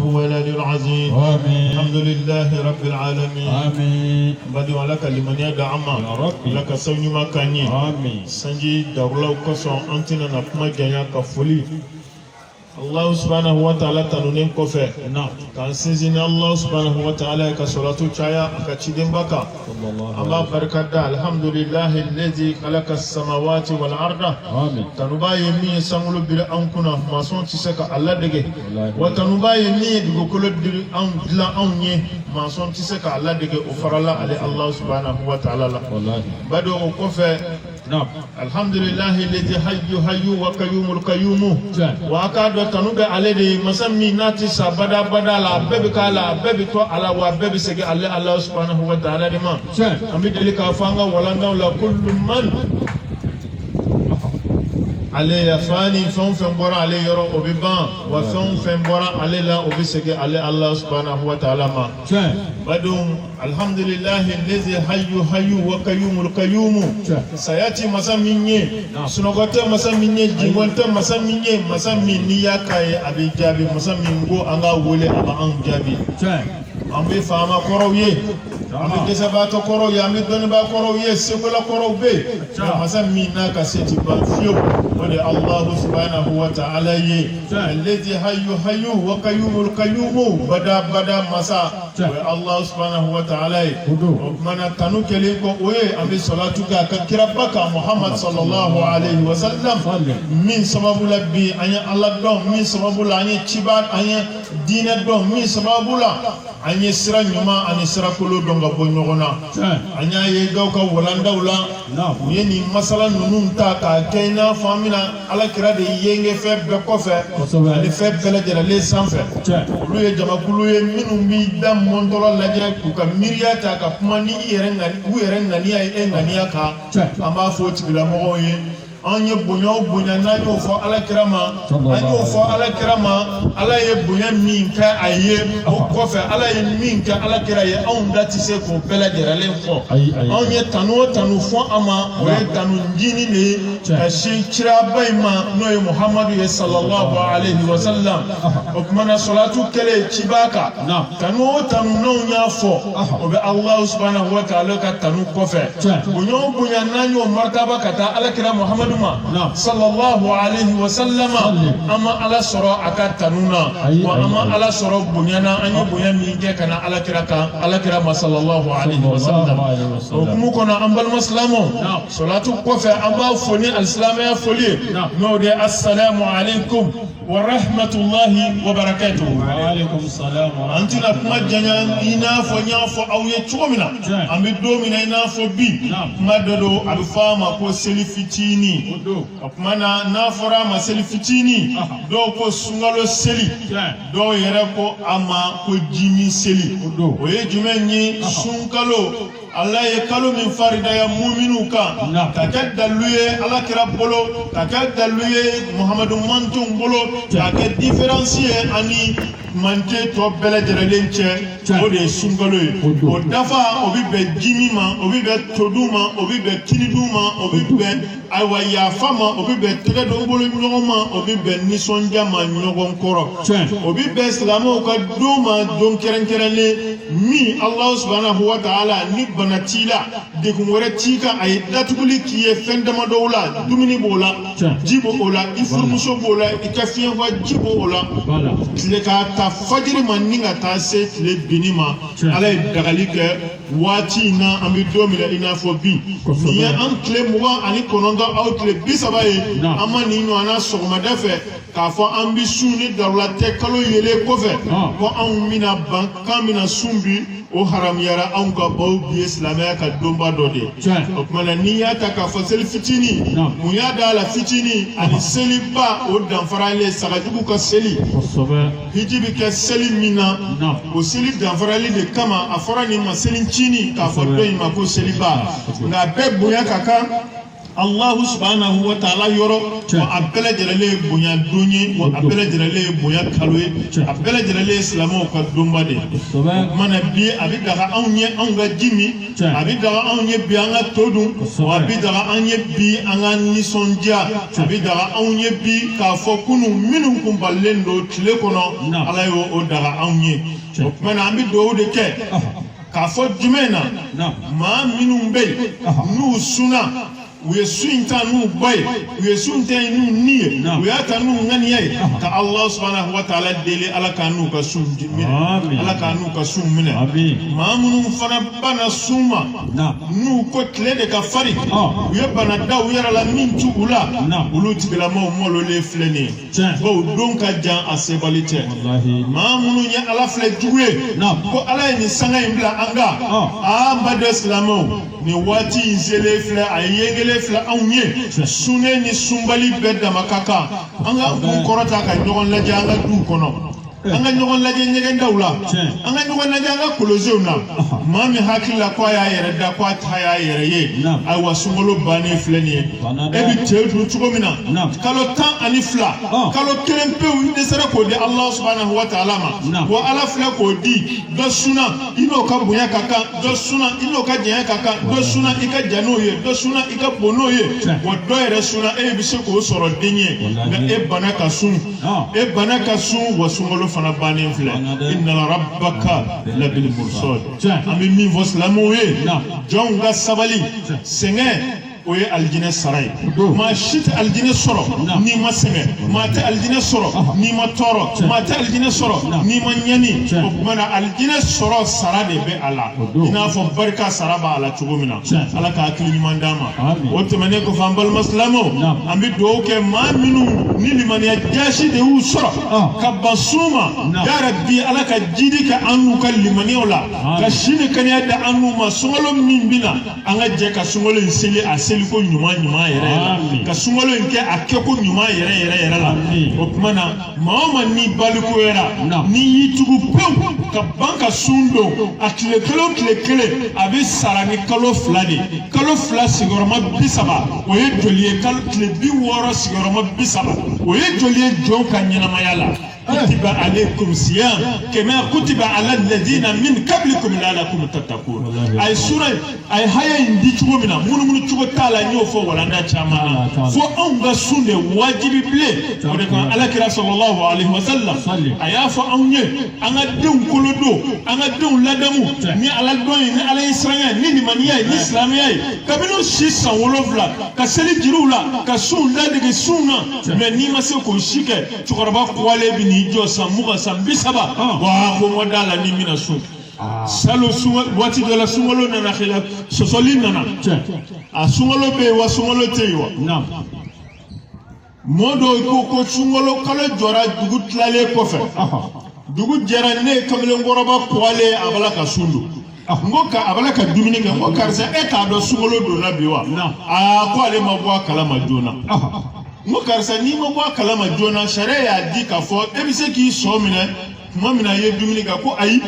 هو العلي العظيم. آمين. الحمد لله رب العالمين. آمين. بدو لك لمن يدعى يا ربي. لك سوني ما كاني. آمين. سنجي دولة وكسر أنتنا نفما جانا كفولي. الله سبحانه وتعالى تنونين كفر. نعم. كان سيزين الله سبحانه وتعالى كسرات شايا كتشيدين بكا. الله بركة الحمد لله الذي خلق السماوات والأرض. آمين. تنوبا يمي سانغلو بلا أنكنا ما سون تسكا الله دعى. وتنوبا يمي دعوكلو دل أن دلا أنيه ما سون تسكا الله دعى وفرلا على الله سبحانه وتعالى. بدو كفر. نعم. الحمد لله الذي حي وقيوم القيوم. وأكاد تنوبا عليه مسمي ناتي سبدا بدا لا بيبي كلا بيبي تو على وبيبي سجى على الله سبحانه وتعالى دما. أمي دليل كافانغا ولا نولا كل من عليه فاني فون فنبورا عليه يرو أبيبان وفون فنبورا عليه لا أبيسجى على الله سبحانه وتعالى ما. بدون الحمد لله الذي حي وقيوم القيوم. سيأتي مساميني سنوكتة مساميني جيمونتة مساميني مساميني كاي أبي جابي مسامينغو أنغا ولي أبا أن جابي. أمي فاما كرويه. أمي كسباتو كرويه أمي دنبا كرويه سبلا كروبي. مسامينا كسيتي بافيو. ولي الله سبحانه وتعالى الذي حي وقيوم القيوم بدا مسا. الله سبحانه وتعالى من تنو كليكو وي أمي صلاتك كربك محمد صلى الله عليه وسلم من سبب لبي أن الله دون من سبب لأني تبار أن دين دون من سبب لا أن يسرى نما أن يسرى كله دون غبونيونا أن يجاوك ولاندا ولا ويني مثلا نون تاكا كينا فامينا على كراد ينجي فب بكوفة أن فب بلجرا لسانفة كله يجمع كله يمينو ميدام montola lajɛ k'u ka miiriya ta ka kuma ni u yɛrɛ ŋaniya ye e ŋaniya kan an b'a fɔ tigilamɔgɔw ye an ye bonya o bonya n'an y'o fɔ alakira ma an y'o fɔ alakira ma ala ye bonya min kɛ a ye o kɔfɛ ala ye min kɛ alakira ye anw da tɛ se k'o bɛɛ lajɛlen fɔ anw ye tanu o tanu fɔ a ma o ye tanu ncini de ye ka sin ciraba in ma n'o ye muhamadu ye sallallahu alaihi wa sallam o kumana salatu kɛlen ciba kan tanu o tanu n'anw y'a fɔ o bɛ alahu subhanahu wa ta'ala ka tanu kɔfɛ bonya o bonya n'an y'o maritaba ka taa alakira muhamadu sallallahu alaihi wa sallama ama ala sɔrɔ a ka tanu na wa ama ala sɔrɔ bonya na an ye bonya min kɛ ka na alakira kan alakira ma sallallahu alaihi wa sallam o kumu kɔnɔ an balima silamɛw salatu kɔfɛ an b'a fɔ ni alisilamɛya foli ye n'o de ye assalamu alaikum wa rahmatulahi wa barakatuhu. An tɛna kuma janya i n'a fɔ n y'a fɔ aw ye cogo min na an bɛ don min na i n'a fɔ bi kuma dɔ don a bɛ fɔ a ma ko seli fitinin. O kuma na n'a fɔra a ma seli fitinin dɔw ko sunkalo seli dɔw yɛrɛ ko a ma ko jimi seli o ye jumɛn ye sunkalo ala ye kalo min faridaya mu'minu kan ka kɛ dalu ye alakira bolo ka kɛ dalu ye muhamadu mantonw bolo ka kɛ différence ye ani mante tɔ bɛɛ lajɛlen cɛ o de ye sunkalo ye o dafa o bɛ bɛn jimi ma o bɛ bɛn todu ma o bɛ bɛn kinidu ma o bɛ bɛn ayiwa yafa ma o bɛ bɛn tɛgɛ dɔ bolo ɲɔgɔn ma o bɛ bɛn nisɔndiya ma ɲɔgɔn kɔrɔ o bɛ bɛn silamɛw ka don ma don kɛrɛnkɛrɛnlen min alahu subhanahu wa ta'ala ni bana t'i la degun wɛrɛ t'i kan a ye datuguli k'i ye fɛn damadɔw la dumuni b'o la ji b'o la i furumuso b'o la i ka fiɲɛfa ji b'o la tile ka ta fajiri ma ni ka taa se tile binni ma ala ye dagali kɛ waati in na an bɛ don min na i n'a fɔ bi nin ye an tile 29 aw tile 30 ye an ma nin ɲɔgɔnna sɔgɔmada fɛ k'a fɔ an bɛ sun ni darula tɛ kalo yelen kɔfɛ ko anw bɛna ban k'an bɛna sun bi o haramuyara anw ka baw bi ye silamɛya ka donba dɔ de o tuma na n'i y'a ta k'a fɔ seli fitinin mun y'a da la fitinin ani seliba o danfara ye sagajugu ka seli hiji bɛ kɛ seli min na o seli danfarali de kama a fɔra nin ma seli ncini k'a fɔ dɔ in ma ko seliba nka bɛɛ bonya ka kan Allah subhanahu wa ta'ala yoro wa abela jelale bonya donye wa abela jelale bonya kalwe abela jelale islamo ka dombade mana bi abida anye anga jimi abida anye bi anga todu wa abida anye bi anga nisonja abida anye bi ka fokunu minun kumbalendo tile kono alayo o daga anye mana ambi do de ke ka fo jumena ma minun be nu suna we sunta nu boy we sunta nu niye we ata nu ngani ka Allah subhanahu wa ta'ala dele ala kanu ka sun jimine ala kanu ka sun mine ma munu fana bana suma nu ko tle de ka fari we bana da we la mintu ula ulu tigala mo molo le flene bo don ka jan asebalite ma munu nya ala fle juwe ko ala ni sanga imbla anga mbade islamo ni wati izele fle ayengele fla anye sune ni sumbali bedda makaka anga korota ka nyogon la janga du kono anga nyogon la nyege ndawla anga nyogon la janga kolozewna mami hakilla ko ya yere da ko ta ya yere ye ay wasungolo bani fleni ebi tedu tugomina kalo tan ani fla kalo kelempe wi desara ko de Allah subhanahu wa ta'ala ma wa ala fla ko di do suna ino ka bunya kaka do suna ino ka jenya kaka do suna ika janoye do suna ika bonoye wa do yere suna e bi se ko soro denye ga e banaka sun wasungolo fana bani fla inna rabbaka labil mursad ami min voslamo ye jonga sabali senge oye aljine saray ma shit aljine soro ni ma senge ma ta aljine soro ni ma toro ma ta aljine soro ni ma nyani mana aljine soro sarade be ala ina fo barka saraba ala tugumina ala ka akili mandama wote mane ko fambal maslamo ambi doke ma minu ni limani ya jashi de u soro kabasuma ya rabbi ala ka jidi ka anu kalimani ola ka shine kanya da anu ma sungolo mimbina anga je ka sungolo inseli ko nyuma yere ka sungolo nke akeko nyuma yere la o kuma na mama ni baliko era ni yitugu pew ka banka sundo akile kele abi sarani kalo fla sigoroma bisaba o ye joliye kal kile bi woro sigoroma bisaba o ye joliye jonka nyina mayala كتب عليكم صيام كما كتب على الذين من قبلكم لعلكم تتقون اي سوره اي هيا اندي تشومنا منو تشوغو تالا نيوفو ولا ندا تشاما فو اونغا سونde wajibi ble ودكان على كرا صلى الله عليه وسلم ايا فو اونye anga deun kolodo anga deun ladamu ni ala don ni ala israel ni maniya ni islamiyya kabino shisa wolofla ka seli jirula ka sun ladege sunna me ni mase ko shike tukorba kwale bi ni jo samuga sambisaba wa ko modala ni mina sun salo sunwa wati de la sungolo na khila sosolina na a sungolo be wa sungolo tewa modo ko sungolo kala jora dugu tlale ko fe dugu jara ne kamle ngoroba kwale abala ka sundu ngoka abala ka dumini ke ko karsa e ka do sungolo do na biwa kwale mabwa kala majona mukarsa ni mo kwa kalama jona sharia di ka fo e bi se ki so mine mo mina ye dumini ka ko ayi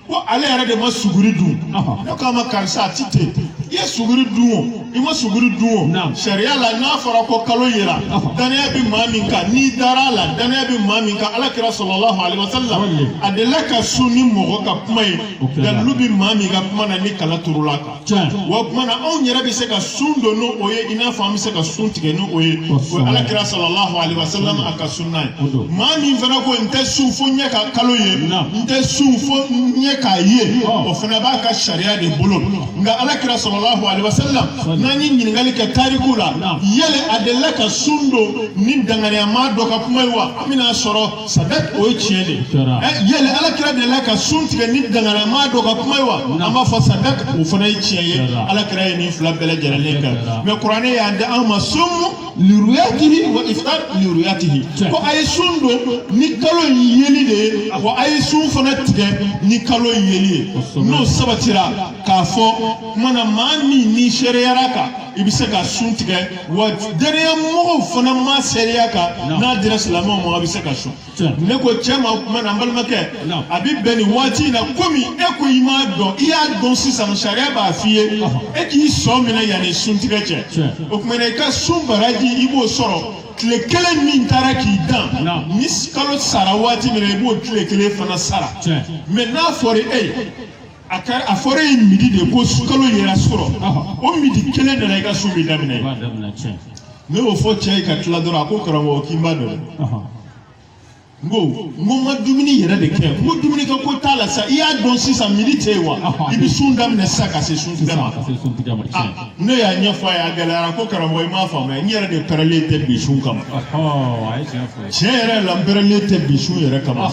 ko ale ara de ma suguri du no ka ma karsa tite ye suguri du ima suguri du sharia la na fara ko kalo yira daniya bi mamin ka ni darala daniya bi mamin ka ala kira sallallahu alaihi wasallam adela ka suni mo ka kumai da lubi mami ka kuma na ni kala turula ka wa kuma na on yira bi se ka sundo no oye ina fami se ka suntige no oye ala kira sallallahu alaihi wasallam aka sunna mami fana ko nte sufo nya ka kalo ye nte sufo nya ka ye o fana ba ka sharia de bolo nga ala kira sallallahu alaihi wasallam nani nyingali ka tarikula yele adela ka sundo ni dangane ma do ka kuma wa amina soro sadat o chiele yele ala kira de la ka suntige ni dangane ma do ka kuma wa amma fa sadat o fana chieye ala kira ni fla bele jarale ka me qur'ani ya anda amma sumu liruyatihi wa iftar liruyatihi ko ay sundo ni kalo yeli de ko ay sun fana tige ni kalo yeli no sabatira ka fo mana mami ni shere yaraka i bɛ se ka sun tigɛ wa deniya mɔgɔw fana ma seereya kan n'a dira silamɛw ma a bɛ se ka sun ne ko cɛ ma kuma na n balimakɛ a bɛ bɛn nin waati in na komi e ko i m'a dɔn i y'a dɔn sisan sariya b'a f'i ye e k'i sɔn minɛ yanni sun tigɛ cɛ o tuma na i ka sun baraji i b'o sɔrɔ tile kelen min taara k'i dan ni kalo sara waati min na i b'o tile kelen fana sara mais n'a fɔra e a fɔra ye midi de ko kalo yɛrɛ sɔrɔ o midi kelen de la i ka sun bɛ daminɛ ne y'o fɔ cɛ ye ka tila dɔrɔn a ko karamɔgɔ k'i b'a dɔn n ko ma dumuni yɛrɛ de kɛ n ko dumuni kɛ ko t'a la sa i y'a dɔn sisan midi tɛ yen wa i bɛ sun daminɛ sisan ka se sun tigɛ ma ne y'a ɲɛfɔ a ye a gɛlɛyara ko karamɔgɔ i m'a faamuya n yɛrɛ de pɛrɛlen tɛ bi sun kama tiɲɛ yɛrɛ la n pɛrɛlen tɛ bi sun yɛrɛ kama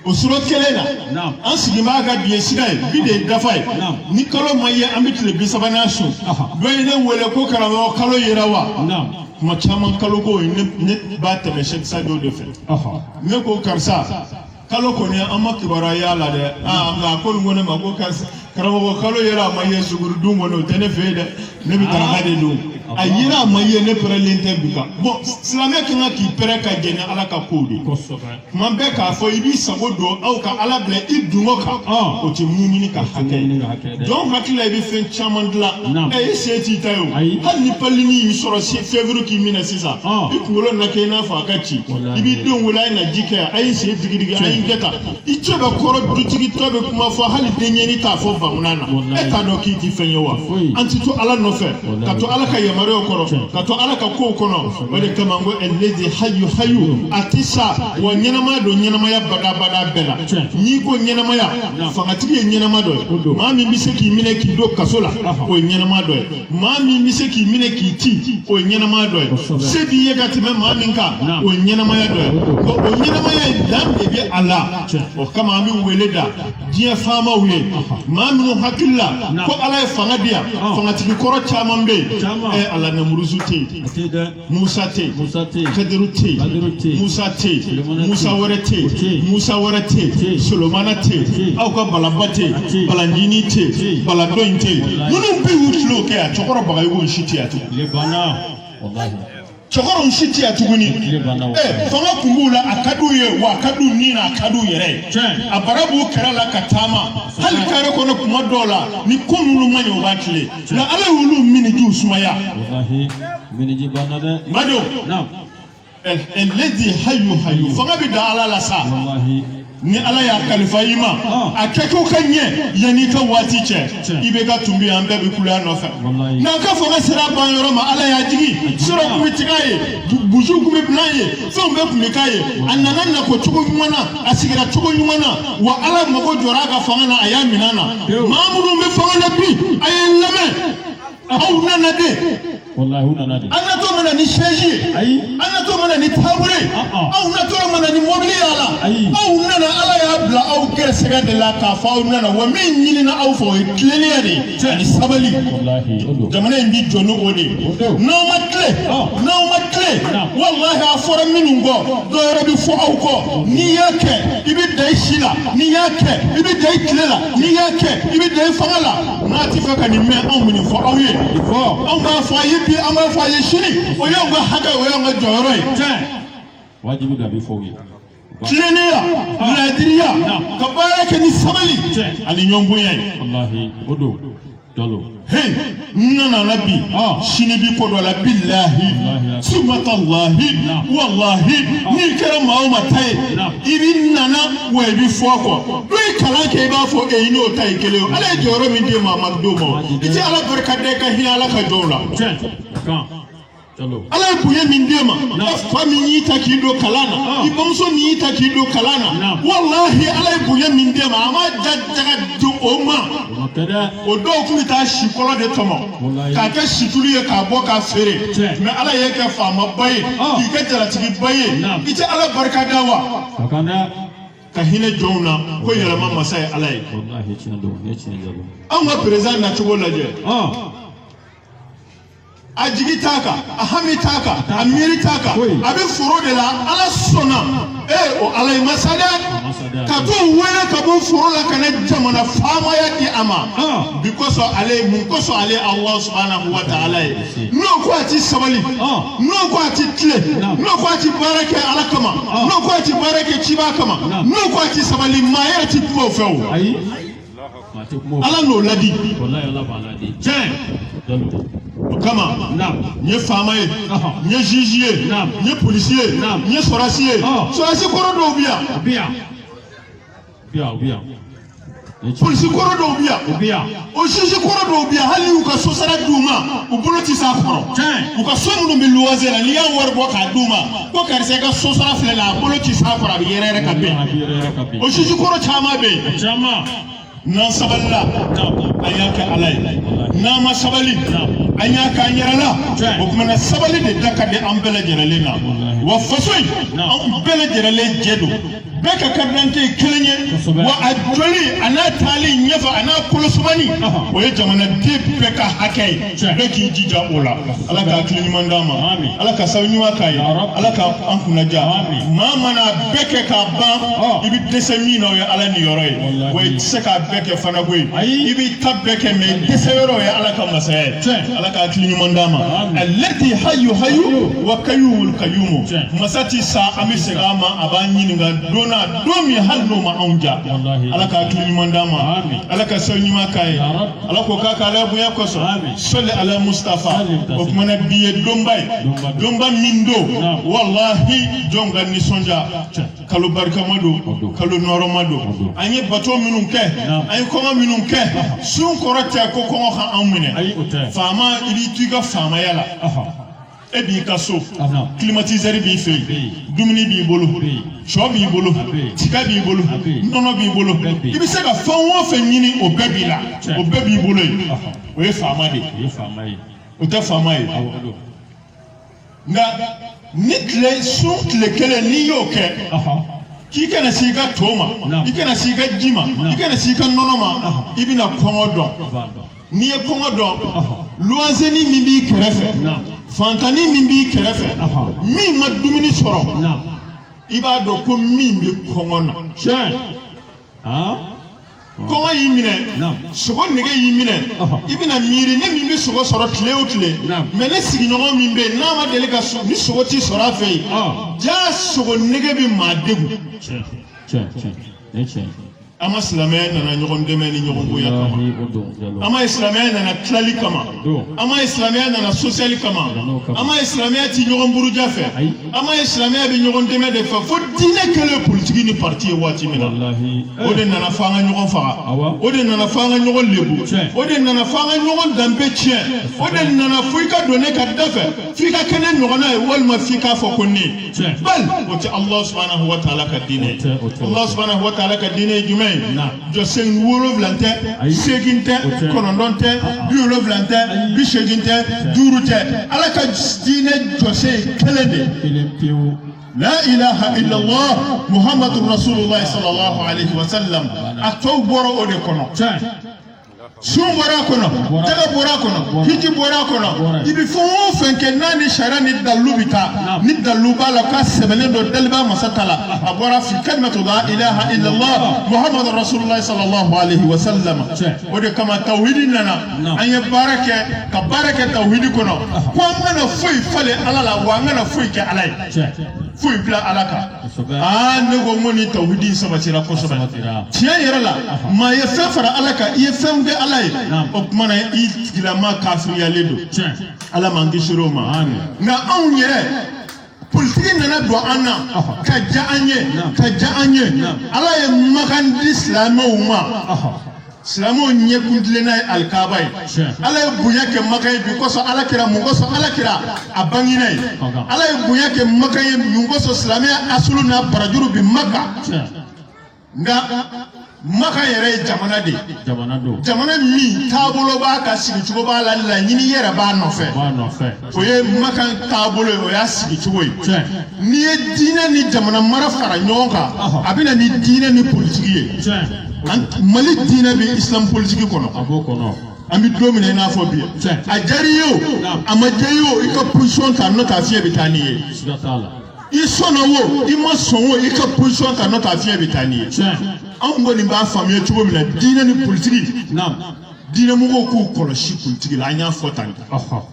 o sura kelen na an sigi b'a ka biye sira ye bi de ye dafa ye ni kalo ma ye an bɛ tile 30nan sun dɔ ye ne wele ko karamɔgɔ kalo yera wa kuma caman kalo ko ne b'a tɛmɛ Cheikh Sadio de fɛ ne ko karisa kalo kɔni an ma kibaruya la dɛ nka a ko nin ko ne ma ko karisa karamɔgɔ kalo yera a ma ye sugurudun kɔni o tɛ ne fɛ yen dɛ ne bɛ daraka de dun a yera a ma ye ne pɛrɛlen tɛ bi kan bon silamɛ kan ka k'i pɛrɛ ka jɛn ni Ala ka kow de tuma bɛɛ k'a fɔ i b'i sago don aw ka Ala bila i dungo kan o tɛ mumini ka hakɛ ye jɔn hakili la i bɛ fɛn caman dilan i se t'i ta ye o hali ni palini y'i sɔrɔ février k'i minɛ sisan i kunkolo na kɛ i n'a fɔ a ka ci i b'i denw wele a ye na ji kɛ a ye sen digidigi a ye kɛ tan i cɛ bɛ kɔrɔ dutigi tɔ bɛ kuma fɔ hali denɲɛni t'a fɔ bangunan na e t'a dɔn k'i ti fɛn ye wa an ti to Ala nɔfɛ ka to Ala ka yamaruyaw kɔrɔ ka to Ala ka kow kɔnɔ o de kama n ko ɛlɛdi hayu a ti sa wa ɲɛnamaya don ɲɛnamaya bada bɛɛ la n'i ko ɲɛnamaya fangatigi ye ɲɛnama dɔ ye maa min bɛ se k'i minɛ k'i don kaso la o ye ɲɛnama dɔ ye maa min bɛ se k'i minɛ k'i ci o ye ɲɛnama dɔ ye se b'i ye ka tɛmɛ maa min kan o ye ɲɛnamaya dɔ ye o ɲɛnamaya in dan de bɛ a la o kama an bɛ wele da diɲɛ faamaw ye maa minnu hakili la ko Ala ye fanga di yan fangatigi kɔrɔ caman bɛ yen Ala Namuruzu tɛ yen Musa tɛ yen Kadiru tɛ yen Musa tɛ yen Musa wɛrɛ tɛ yen Musa wɛrɛ tɛ yen Solomana tɛ yen aw ka balaba tɛ yen balandini tɛ yen baladɔ in tɛ yen minnu bɛ y'u tulo kɛ yan cɛkɔrɔba i b'o si tɛ yan tugun cɛkɔrɔbaw si tɛ yan tuguni fanga kun b'u la a ka d'u ye wa a ka d'u ni na a ka d'u yɛrɛ ye a bara b'u kɛrɛ la ka taama hali kare kɔnɔ kuma dɔw la ni ko minnu ma ɲɛ o b'a tile nka Ala y'olu minijiw sumaya Mado ɛlɛdi hayu fanga bɛ da Ala la sa ni Ala y'a kalifa i ma a kɛko ka ɲɛ yanni ka waati cɛ i bɛ ka tun bɛ an bɛɛ bɛ kuleya nɔfɛ n'an ka fanga sera ban yɔrɔ ma Ala y'a jigi sira kun bɛ tigɛ a ye bujuw kun bɛ bila a ye fɛnw bɛɛ kun bɛ k'a ye a nana nako cogo ɲuman na a sigira cogo ɲuman na wa Ala mago jɔra a ka fanga na a y'a minɛ na maa minnu bɛ fanga na bi a ye n lamɛn aw nana de an natɔ mana ni siège ye an natɔ mana ni tabure aw natɔ mana ni mobili y'a la aw nana Ala y'a bila aw gɛrɛsɛgɛ de la k'a fɔ aw nana wa min ɲinina aw fɛ o ye tilennenya de ye ani sabali jamana in bi jɔ ni o de ye n'aw ma tile walahi a fɔra minnu kɔ dɔ wɛrɛ bɛ fɔ aw kɔ n'i y'a kɛ i bɛ da i si la n'i y'a kɛ i bɛ da i tile la n'i y'a kɛ i bɛ da i fanga la n'a ti fɛ ka nin mɛn anw minɛ fɔ aw ye anw b'a fɔ a ye bi an b'a fɔ a ye sini o y'anw ka hakɛ o y'anw ka jɔyɔrɔ ye wajibi da bɛ fɔ o ye tilennenya laadiriya ka baara kɛ ni sabali ani ɲɔgɔn bonya ye walahi o don dalo n nana la bi sini bi ko dɔ la bilahi sumatallahi wallahi n'i kɛra maa o maa ta ye i bɛ nana wa i bɛ fɔ kɔ n'o ye kalan kɛ i b'a fɔ i n'o ta ye kelen ye Ala ye jɔyɔrɔ min d'e ma a ma d'o ma i tɛ Ala barika da i ka hinɛ Ala ka jɔnw la Ala ye bonya min d'e ma fa min y'i ta k'i don kalan na i bamuso min y'i ta k'i don kalan na walahi Ala ye bonya min d'e ma a ma jaga di o ma o dɔw tun bɛ taa si kɔlɔ de tɔmɔ k'a kɛ situlu ye k'a bɔ k'a feere mais Ala y'e kɛ faamaba ye k'i kɛ jalatigiba ye i tɛ Ala barika da wa ka hinɛ jɔnw na ko yɛlɛma masa ye Ala ye anw ka président nacogo lajɛ a jigi taka a hami taka a miiri taka a bɛ foro de la ala sɔnna o ala ye masada ka t'o wele ka bɔ foro la ka na jamana faamaya di a ma bi kosɔn ale ye mun kosɔn ale ye Alahu subhanahu wa ta'ala ye n'o ko a ti sabali n'o ko a ti tile n'o ko a ti baara kɛ ala kama n'o ko a ti baara kɛ ciba kama n'o ko a ti sabali maa yɛrɛ ti kuma o fɛ o ala n'o ladi tiɲɛ o kama n ye faama ye n ye juge ye n ye polisi ye n ye sɔrɔsi ye sɔrɔsi kɔrɔ dɔw bi yan polisi kɔrɔ dɔw bi yan o juge kɔrɔ dɔw bi yan hali y'u ka so sara d'u ma u bolo ti s'a kɔrɔ u ka so minnu bɛ luwanse la n'i y'a wari bɔ k'a d'u ma ko karisa ka so sara filɛ la a bolo ti s'a kɔrɔ a bɛ yɛrɛyɛrɛ ka bɛn o juge kɔrɔ caman bɛ yen n'an sabalila an y'a kɛ ala ye n'an ma sabali an y'a k'an yɛrɛ la o kumana sabali de da ka di an bɛɛ lajɛlen na wa faso in an bɛɛ lajɛlen jɛ don bɛɛ ka carte d'identité ye kelen ye wa a joli a n'a taali ɲɛfɛ a n'a kolosomani o ye jamanaden bɛɛ ka hakɛ ye bɛɛ k'i jija o la ala ka hakili ɲuman d'an ma ala ka sababu ɲuman k'a ye ala ka an kunnaja maa mana bɛɛ kɛ k'a ban i bɛ dɛsɛ min na o ye ala ni yɔrɔ ye wa i tɛ se k'a bɛɛ kɛ fana koyi i b'i ta bɛɛ kɛ mɛ dɛsɛ yɔrɔ ye ala ka masaya ye ala ka hakili ɲuman d'an ma alati hayu wa kayyumul kayyum masa ti sa an bɛ segin a ma a b'an ɲininka don min hali n'o ma anw ja ala ka hakili ɲuman d'an ma ala ka sababu ɲuman k'a ye ala ko k'a ka ala bonya kosɔn sɔli ala mustafa o kumana bi ye donba ye donba min don walahi jɔn ka nisɔndiya kalo barikama don kalo nɔrɔma don an ye bato minnu kɛ an ye kɔngɔ minnu kɛ sun kɔrɔ tɛ ko kɔngɔ ka anw minɛ faama i b'i to i ka faamaya la e b'i ka so climatiseur b'i fɛ yen dumuni b'i bolo sɔ b'i bolo tiga b'i bolo nɔnɔ b'i bolo i bɛ se ka fɛn o fɛn ɲini o bɛɛ b'i la o bɛɛ b'i bolo yen o ye faama de ye o tɛ faama ye nka ni sun tile kelen n'i y'o kɛ k'i kana se i ka to ma i kana se i ka ji ma i kana se i ka nɔnɔ ma i bɛna kɔngɔ dɔn n'i ye kɔngɔ dɔn luwanzeni min b'i kɛrɛfɛ fantani min b'i kɛrɛfɛ min ma dumuni sɔrɔ i b'a dɔn ko min bɛ kɔngɔ na kɔngɔ y'i minɛ sogo nege y'i minɛ i bɛna miiri ne min bɛ sogo sɔrɔ tile o tile mɛ ne sigiɲɔgɔn min bɛ yen n'a ma deli ka ni sogo t'i sɔrɔ a fɛ yen jaa sogo nege bɛ maa degun an ma silamɛya nana ɲɔgɔn dɛmɛ ni ɲɔgɔn bonya kama an ma silamɛya nana tilali kama an ma silamɛya nana sosiyali kama an ma silamɛya ti ɲɔgɔn buruja fɛ an ma silamɛya bɛ ɲɔgɔn dɛmɛ de fɛ fo diinɛ kɛlen politiki ni parti ye waati min na o de nana fɔ an ka ɲɔgɔn faga o de nana fɔ an ka ɲɔgɔn lebu o de nana fɔ an ka ɲɔgɔn danbe tiɲɛ o de nana fo i ka don ne ka da fɛ f'i ka kɛ ne ɲɔgɔnna ye walima f'i k'a fɔ ko ne bali o tɛ Alahu subhanahu wa ta'ala ka diinɛ ye Alahu subhanahu wa ta'ala ka diinɛ ye jumɛn jɔ sen 7 tɛ 8 tɛ 9 tɛ 70 tɛ 80 tɛ 5 tɛ ala ka diinɛ jɔ sen kelen de la ilaha illallah muhammadu rasulullah sallallahu alaihi wa sallam a tɔw bɔra o de kɔnɔ sun bɔra a kɔnɔ jɛgɛ bɔra a kɔnɔ hiji bɔra a kɔnɔ i bɛ fɛn o fɛn kɛ n'a ni sariya ni dalilu bɛ taa ni dalilu b'a la k'a sɛbɛnnen don daliba masa ta la a bɔra fi kalimatu la ilaha illallah muhammadu rasulullah sallallahu alaihi wa sallam o de kama tawhidi nana an ye baara kɛ ka baara kɛ tawhidi kɔnɔ ko an kana foyi falen ala la wa an kana foyi kɛ ala ye foyi bila ala kan ne ko n ko ni tawhidi sabatira kosɛbɛ tiɲɛ yɛrɛ la maa ye fɛn fara ala kan i ye fɛn kɛ ala ye o tuma na i tigilama kafiriyalen don ala m'an kisi o ma nka anw yɛrɛ politiki nana don an na ka ja an ye ala ye makan di silamɛw ma silamɛw ɲɛkun tilenna ye alikaba ye ala ye bonya kɛ Maka ye bi kosɔn alakira mun kosɔn alakira a bangina ye ala ye bonya kɛ Maka ye mun kosɔn silamɛya asulu n'a barajuru bi Maka nka Maka yɛrɛ ye jamana de jamana min taabolo b'a ka sigicogo b'a la laɲini yɛrɛ b'a nɔfɛ o ye Maka taabolo ye o y'a sigicogo ye n'i ye diinɛ ni jamana mara fara ɲɔgɔn kan a bɛ na ni diinɛ ni politiki ye Mali diinɛ bɛ islam politiki kɔnɔ ami domine na fo bi ajari yo amaje yo ika position ta no ta fie bitani ye isona wo imoson wo ika position ta no ta fie bitani ye an ngoni ba famille tubo mina dina ni politique dina mu ko ku koloshi politique la anya fo tan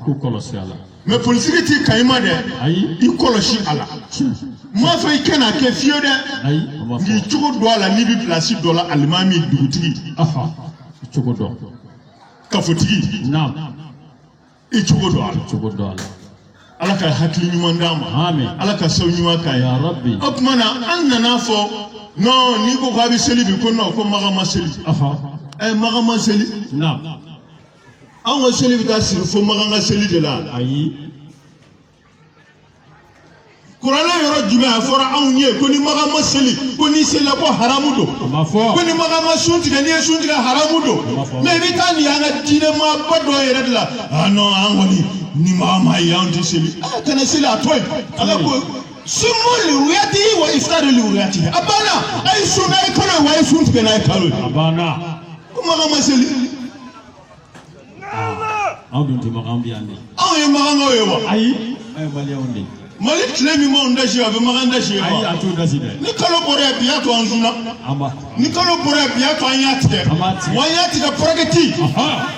ku koloshi ala mais politique ti kayima de i koloshi ala ma fa ikena ke fio de ni tugo do ala ni bi place do la almami dugutigi tugo do kafotigi i tugo do ala ala ka hakili nyuma ndama amen ala ka saw nyuma ka ya rabbi okmana annana fo non ni ko gabi seli bi ko no ko maga maseli maga maseli an wa seli bi ta sir fo maga seli de la Kurana yoro jume afora an ye ko ni maga maseli ko ni sela ko haramu do ko ni maga masunti ga ni sunti ga haramu do me bi ta ni anga dine ma bodo yere la non an woni ni mama yandi seli kana seli atoy ala ko sumu liwiyati wa iftaru liwiyati abana ay suna ikono wa sunti ga na kalo abana maga maseli awdun ti maga ambiande ay maga ngoyo ay bali onde Malik Lemi mo ndashi abe maganda shi ba ai atu ndashi de ni kalo bore biya to anzuna amba ni kalo bore biya to anyati de wanyati ga progeti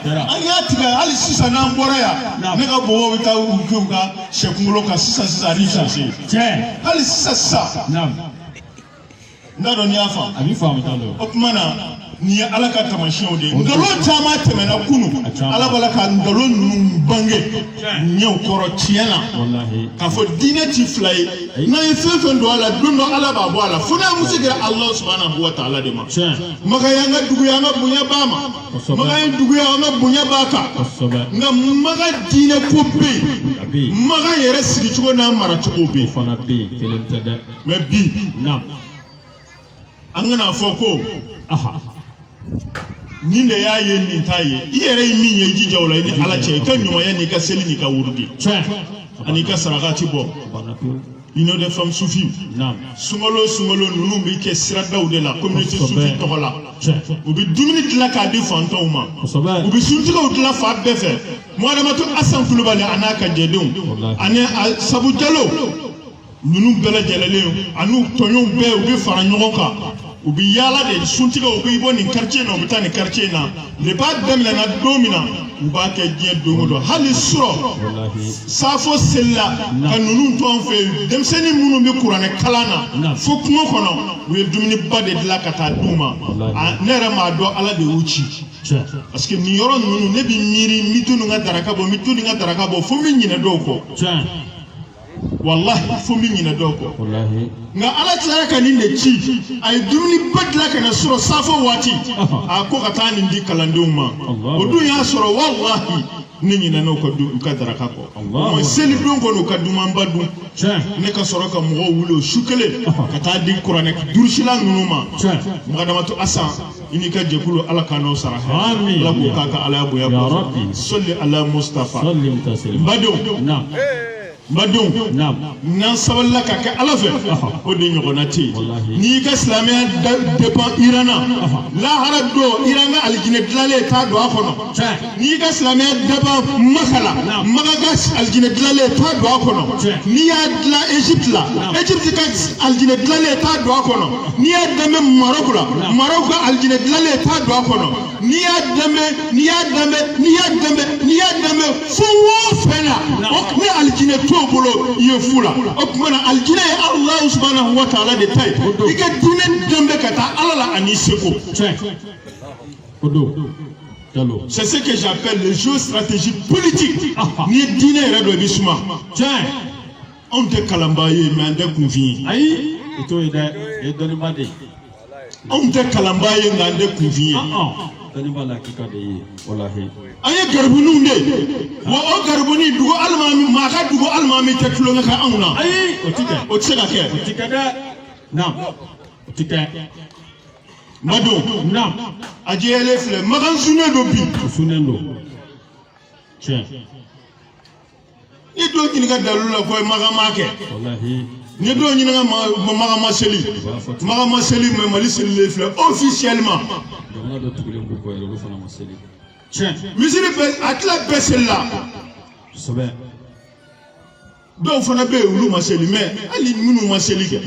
anyati ga ali sisa na mbora ya ne ga bowo bita ukunga shekungulo ka sisa risha shi ali sisa nam ndado ni afa abi famu talo okmana ni ala ka tamashiyo de ngalo tama temena kunu ala balaka ngalo nunu bange nyew koro tiena wallahi ka fo dina ti fly na ifefe ndo ala dundo ala ba bo ala funa musigira Allah subhanahu wa ta'ala de ma maka yanga dugu yanga bunya bama maka yanga dugu yanga bunya baka nga maka dina ko be maka yere sigi chugo na mara chugo be fana be kelentada me bi na angana foko ni ne ya ye ni taye iyere mi ye jija wala ni ala che kan nyuma ya ni ka seli ni ka wurdi ani ka saragati bo ino de fam sufi sungolo nunu bi ke sirada de la communauté sufi tokola ubi dumini la ka de fantom ma ubi suntiga udla fa befe mo adama to asan kulubali anaka jedon ane sabu jalo nunu bela jalale anu tonyon be ubi fara nyogon ka ubi yala de suntiga ubi bo ni quartier na ubi tani quartier na le ba demla na domina uba ke die dogodo hali suro safo sella kanunu to anfe demseni munu bi qur'ane kalana fo kuma kono we dumini bade dila kata duma nere ma do ala de uchi parce que ni yoro nunu ne bi miri mitunu nga daraka bo fo mi nyina do ko wallahi fo mi nyina do ko wallahi nga ala tsara kan ni ci ay dumni badla kana suro safo wati ko kata ni ndi kalanduma odu ya suro wallahi ni nyina no ko du ka daraka ko mo seli don ko no ka duma mbadu ne ka suro ka mo wulo shukele kata di qur'ane durshila nunuma mo dama to asa ini ka jekulu ala kano sara amin la ko ka ala bu ya rabbi salli ala mustafa sallim taslim badu na Madou, nan saballa ka ke ala fe o de ñogonati ni ka islamia dépend irana la harado irana aljine dlale ta do akono ni ka islamia daba makala magaga aljine dlale ta do akono ni ya la Egypte ka aljine dlale ta do akono ni ya dame Maroc aljine dlale ta do akono ni ya dame fo fena o ni aljine bolo yefula okmana aljina ya Allah subhanahu wa ta'ala de tay diga dinen dembe kata alala ani seko odo dalo c'est ce que j'appelle le jeu stratégique politique ni dine redo bisuma tiens on te kalambaye mais ande convient ayi eto ida e doni bade on te kalambaye ngande convient tani bala kikade wallahi aye garbunu nde wo o garbuni dugo almami ma ka dugo almami teklo ngaka auna ayi o tika ke o tika da nam o tika mado nam ajele fle magan sunen do bi sunen do tiens ni do kini ga dalula ko maga make wallahi ni do ni nga maga maseli me mali seli fle officiellement on a do tugule ko ko ro fana maseli tiens misiri bɛ a tila bɛɛ seli la kosɛbɛ dɔw fana bɛ yen olu ma seli mais hali minnu ma seli kɛ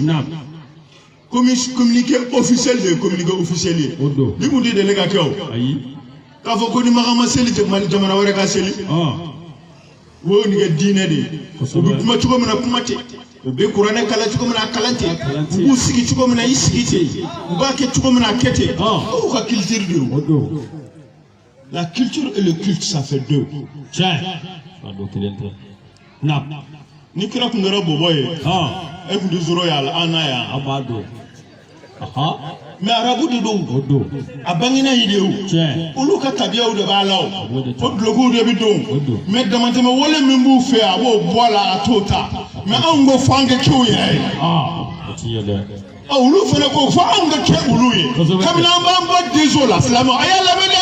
communiqué officiel de communiqué officiel ye ni mun de deli ka kɛ o ayi k'a fɔ ko ni makan ma seli jamana wɛrɛ ka seli o ye nin kɛ diinɛ de ye u bɛ kuma cogo min na kuma ten u bɛ kuranɛ kalan cogo min na kalan ten u b'u sigi cogo min na i sigi ten u b'a kɛ cogo min na kɛ ten o ka culture de ye la culture et le culte ça fait deux tiens a do kelen tɛ na ni kira kun kɛra bɔbɔ ye e kun tɛ zoro y'a la an n'a yan a b'a dɔn mais arabu de don a bangena yi de ye olu ka tabiyaw de b'a la o dulokiw de bɛ don mais damatɛmɛ wale min b'u fɛ a b'o bɔ a la a t'o ta mais anw ko fɔ an ka kɛw yɛrɛ ye o ti ye dɛ olu fana ko fɔ anw ka kɛ olu ye kabini an b'an ba denso la silamɛ a y'a lamɛn dɛ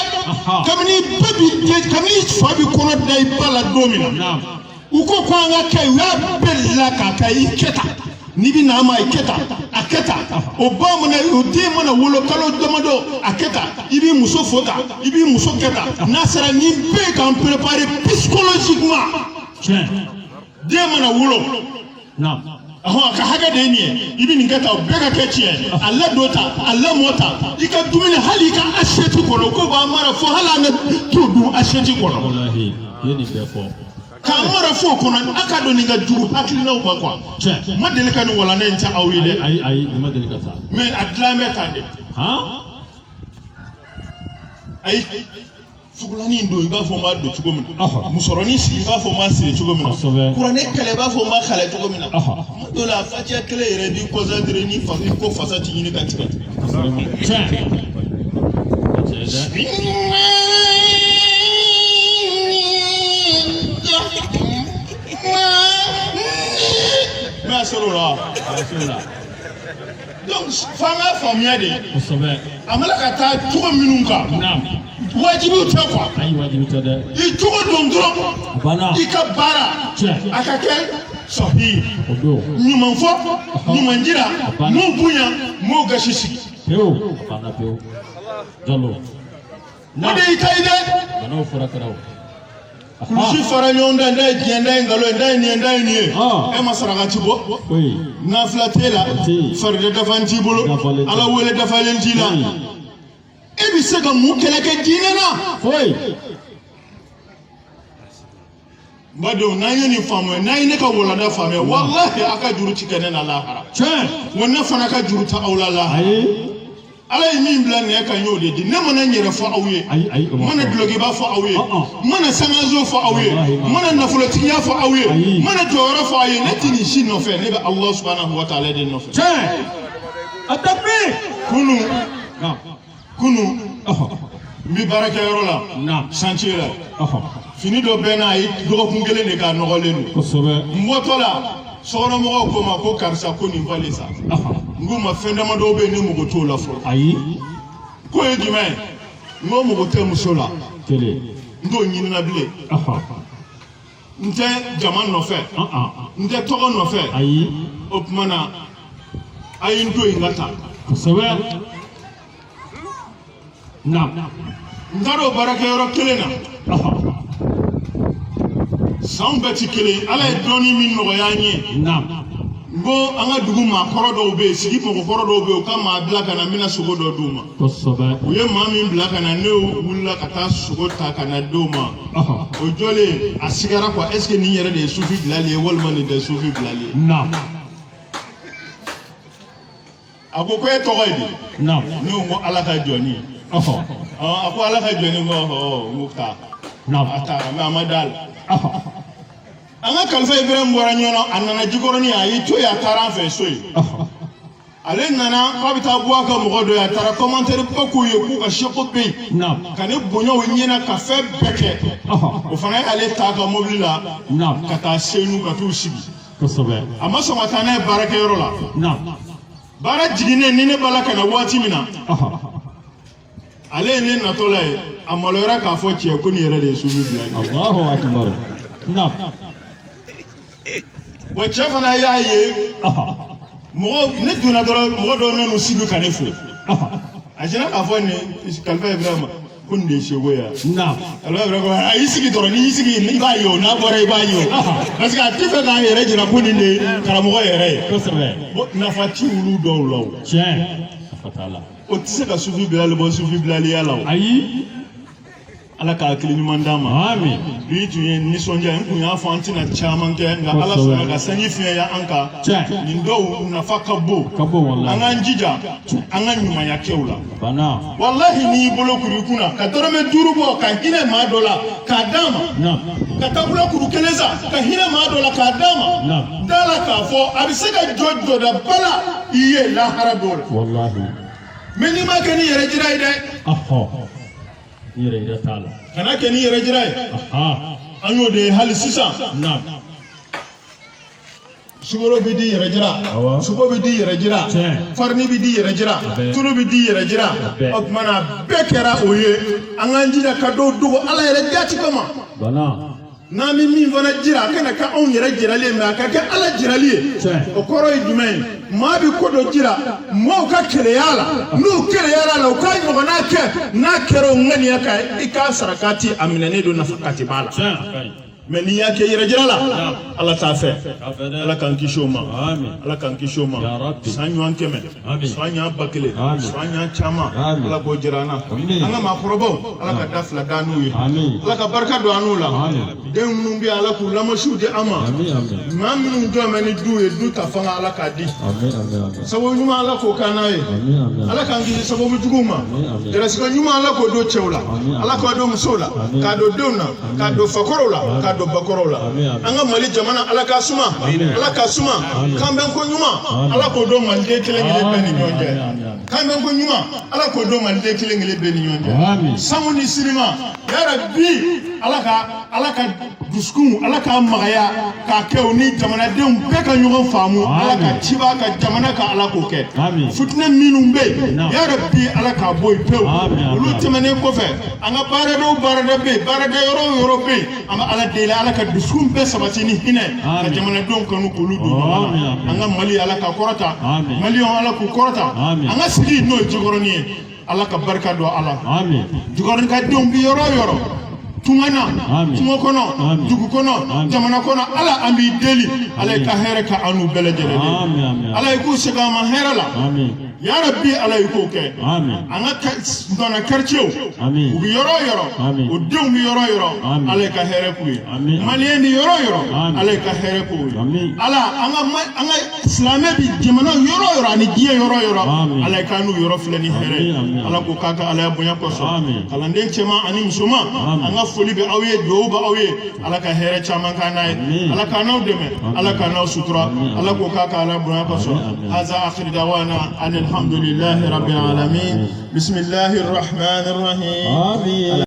kabini fa bi kɔnɔ da i ba la don min na u ko an ka kɛ u y'a bɛɛ la k'a kɛ i kɛ tan n'i bɛ n'a ma i kɛ tan a kɛ tan o ba mana o den mana wolo kalo damadɔ a kɛ tan i b'i muso fo tan i b'i muso kɛ tan n'a sera nin bɛɛ k'an préparer psychologiquement den mana wolo a ka hakɛ de ye nin ye i bɛ nin kɛ tan o bɛɛ ka kɛ tiɲɛ a ladon tan a lamɔ tan i ka dumuni hali i ka assiette kɔnɔ ko b'a mara fo hali an ka t'o dun assiette kɔnɔ. walahi i ye nin bɛɛ fɔ. k'an mara fo kɔnɔ a ka dɔn nin ka jugu hakilinaw ma quoi. ma deli ka nin walanɛ in ta aw ye dɛ. ayi ma deli ka taa. mais a dilan bɛ tan de. ayi fugulani in don i b'a fɔ n b'a don cogo min na. musɔrɔni sigi i b'a fɔ n b'a siri cogo min na. kuranɛ kɛlɛ i b'a fɔ n b'a kɛlɛ cogo min na. tuma dɔw la fatiya kɛlɛ yɛrɛ b'i concentré ni ko fasa ti ɲini ka tigɛ. mais a sɔrɔ la. donc f'an ka faamuya de. a mana ka taa cogo minnu kan. wajibiw tɛ quoi. ayi wajibi tɛ dɛ. i cogo don dɔrɔn. i ka baara. a ka kɛ sɔhi. ɲuman fɔ ɲuman jira m'o bonya m'o gasi sigi. pewu a banna pewu. jalo. o de y'i ta ye dɛ. banaw fɔra kɛra o. kulusi fara ɲɔgɔn kan n'a ye diɲɛ n'a ye nkalon ye n'a ye nin ye n'a ye nin ye e ma saraka ti bɔ nafila t'e la farida dafa t'i bolo ala wele dafalen t'i la e bɛ se ka mun kɛlɛ kɛ diinɛ na n badenw n'an ye nin faamuya n'an ye ne ka walanda faamuya walahi a ka juru ti kɛ ne na lahara wa ne fana ka juru ta aw la lahara ala ye min bila nin kan y'o de di ne mana n yɛrɛ fɔ aw ye mana dulokiba fɔ aw ye mana sangazo fɔ aw ye mana nafolotigiya fɔ aw ye mana jɔyɔrɔ fɔ aw ye ne tɛ nin si nɔfɛ ne bɛ Alahu subhanahu wa ta'ala de nɔfɛ. a takbir kunu n bɛ baarakɛyɔrɔ la chantier la fini dɔ bɛ n'a ye dɔgɔkun kelen de k'a nɔgɔlen don n bɔtɔ la sokɔnɔmɔgɔw ko ma ko karisa ko nin falen sa n ko ma fɛn dama dɔw bɛ yen ne mago t'o la fɔlɔ ko ye jumɛn ye n ko mago tɛ muso la n t'o ɲinina bilen n tɛ jama nɔfɛ n tɛ tɔgɔ nɔfɛ o tuma na a ye n to yen n ka taa n taara o baarakɛyɔrɔ kelen na san bɛɛ ti kelen ala ye dɔɔni min nɔgɔya an ye n ko an ka dugu maakɔrɔ dɔw bɛ yen sigi mɔgɔkɔrɔ dɔw bɛ yen u ka maa bila ka na n bɛna sogo dɔ d'u ma u ye maa min bila ka na ne wulila ka taa sogo ta ka na d'u ma o jɔlen a sigara quoi est ce que nin yɛrɛ de ye sufi bilali ye walima nin tɛ sufi bilali ye a ko e tɔgɔ ye di ne ko ala ka jɔni a ko ala ka jɔni n ko taa a taara mais a ma d'a la. an ka kalifa Ibrahim bɔra ɲɔgɔn a nana Jikɔrɔni a y'i to yen a taara an fɛ so yen ale nana k'a bɛ taa bɔ a ka mɔgɔ dɔ ye a taara commentaire ba k'u ye k'u ka seko bɛ yen ka ne bonya o ɲɛna ka fɛn bɛɛ kɛ o fana y'ale ta a ka mobili la ka taa Senu ka t'u sigi a ma sɔn ka taa n'a ye baarakɛyɔrɔ la baara jiginnen ni ne b'a la ka na waati min na ale ye ne natɔ la ye a maloyara k'a fɔ cɛ ko nin yɛrɛ de ye sufi bila ye. wa cɛ fana y'a ye mɔgɔ ne donna dɔrɔn mɔgɔ dɔw nana sigi ka ne fo a jɛna k'a fɔ nin kalifa Ibrahima kun de shegoya na Allah ya ko ai sigi doro ni sigi ni ba yo na bore ba yo parce que atife ka yere jira kun ni karamo yere ko sebe na fati ulu do law tiens fatala o tise ka sufi bilal bo sufi bilal ya law ayi ala ka akili ɲuman d'a ma amin bi tun ye nisɔndiya n kun y'a fɔ an tɛna caman kɛ nka ala sɔnna ka sanji fiɲɛ ya an kan nin dɔw nafa ka bon wallahi an k'an jija an ka ɲumanya kɛw la bana wallahi n'i y'i bolo kuru i kunna ka dɔrɔmɛ 5 bɔ ka hinɛ maa dɔ la k'a d'a ma ka tabula kuru 1 san ka hinɛ maa dɔ la k'a d'a ma da la k'a fɔ a bɛ se ka jɔ jɔda bala i ye lahara dɔw la wallahi mais n'i ma kɛ ni yɛrɛ jira ye dɛ yɛrɛ t'a la kana kɛ ni yɛrɛ jira ye an y'o de ye hali sisan sukaro bɛ di yɛrɛ jira suko bɛ di yɛrɛ jira farini bɛ di yɛrɛ jira tulu bɛ di yɛrɛ jira o tumana bɛɛ kɛra o ye an k'an jija ka dɔw dogo ala yɛrɛ jati kama n'an bɛ min fana jira a kana kɛ anw yɛrɛ jirali ye mɛ a ka kɛ ala jirali ye o kɔrɔ ye jumɛn ye maa bɛ ko dɔ jira maaw ka keleya la n'u keleyara la u ka ɲɔgɔnna kɛ n'a kɛra o ŋaniya kan i k'a sarakati a minɛnen don nafakati b'a la mais n'i y'a kɛ yɛrɛ jira la ala t'a fɛ ala k'an kisi o ma ala k'an kisi o ma san ɲɔgɔn 100 san ɲɔgɔn 1000 san ɲɔgɔn caman ala k'o jira an na an ka maakɔrɔbaw ala ka da fila da n'u ye ala ka barika don an n'u la den minnu bɛ ala k'u lamɔsiw di an ma maa minnu jɔn bɛ ni du ye du ta fanga ala k'a di sababu ɲuman ala k'o k'an n'a ye ala k'an kisi sababu juguw ma gɛrɛsɛgɛ ɲuman ala k'o don cɛw la ala k'o don musow la k'a don denw na k'a don fakɔrɔw la do bakɔrɔw la an ka Mali jamana ala ka suma ala ka suma kan bɛn ko ɲuman ala k'o don maliden kelen-kelen bɛɛ ni ɲɔgɔn cɛ kan bɛn ko ɲuman ala k'o don maliden kelen-kelen bɛɛ ni ɲɔgɔn cɛ sango ni sirima yara bi ala ka dusukun ala ka magaya k'a kɛ o ni jamanadenw bɛɛ ka ɲɔgɔn faamu ala ka ciba ka jamana ka ala k'o kɛ fitinɛ minnu bɛ yen yara bi ala k'a bɔ yen pewu olu tɛmɛnen kɔfɛ an ka baarada bɛ yen baarada yɔrɔ o yɔrɔ bɛ yen an bɛ ala deli ala ka dusukun bɛɛ sabati ni hinɛ ka jamanadenw kanu k'olu don ɲɔgɔn na an ka Mali ala ka kɔrɔta maliyɛnw ala k'u kɔrɔta an ka sigi n'o ye Jikɔrɔni ye ala ka barika don ala Jikɔrɔni ka denw bi yɔrɔ o yɔrɔ tungana tungo kɔnɔ dugu kɔnɔ jamana kɔnɔ ala an b'i deli ala ka hɛrɛ ka an n'u bɛɛ lajɛlen ye ala ye k'u segin an ma hɛrɛ la ya rabbi ala ye k'o kɛ an ka dɔnna quartier u bɛ yɔrɔ o yɔrɔ o denw bɛ yɔrɔ o yɔrɔ ala ye ka hɛrɛ k'u ye maliyɛn ni yɔrɔ o yɔrɔ ala ye ka hɛrɛ k'u ye ala an ka silamɛ bi jamana yɔrɔ o yɔrɔ ani diɲɛ yɔrɔ o yɔrɔ ala ye k'an n'u yɔrɔ filɛ ni hɛrɛ ye ala k'o k'a ka ala bonya kɔsɔn kalanden cɛman ani musoman an ka foli bɛ aw ye dugawu bɛ aw ye ala ka hɛrɛ caman k'an n'a ye ala k'an n'aw dɛmɛ ala k'an n'aw sutura ala k'o k'a ka ala bonya kɔsɔn haza akhir dawana anil hamdulillahi rabbil alamin bismillahir rahmanir rahim